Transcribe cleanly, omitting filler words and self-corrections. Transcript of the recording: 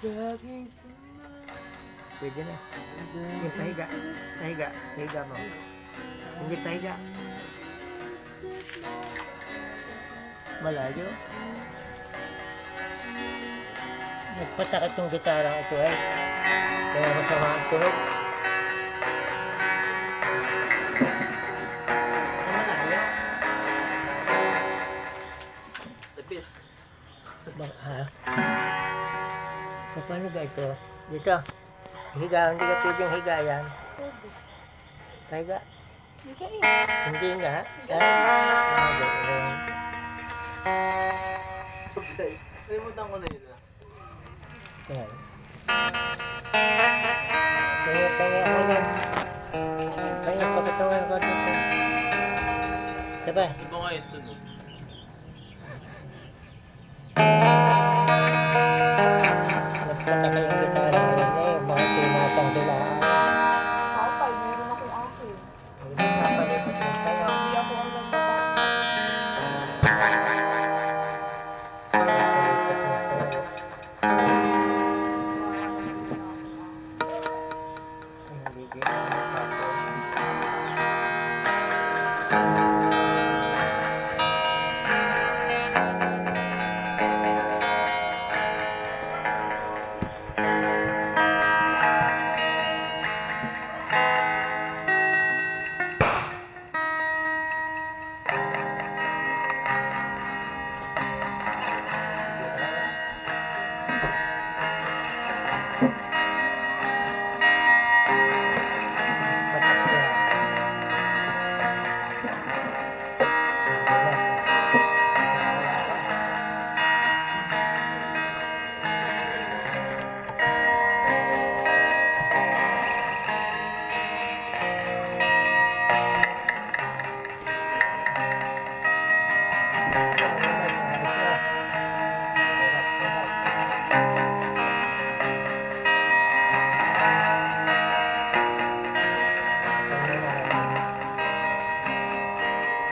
Pwede na. Yung pahiga. Pahiga. Pahiga mo. Hindi pahiga. Malayo. Nagpatakot yung gitarang ito ay. Kaya masama ang tunog. Malayo. Ha? Paano ba ito? Dito. Higa. Hindi ka pwedeng higa yan. Pahiga. Hindi nga. Nalimutan ko na yun ah. Tingnan. Pahinga ako yan. Pahinga pagkatawan ko dito. Diba? Iba nga yung tunog. Nagpataka yung gitara ngayon eh. Mga tinatang dilaan. Kapay, meron ako yung akin. Hindi napalipat lang tayo. Hindi ako ang ganda. Napalipat lang tayo. Hindi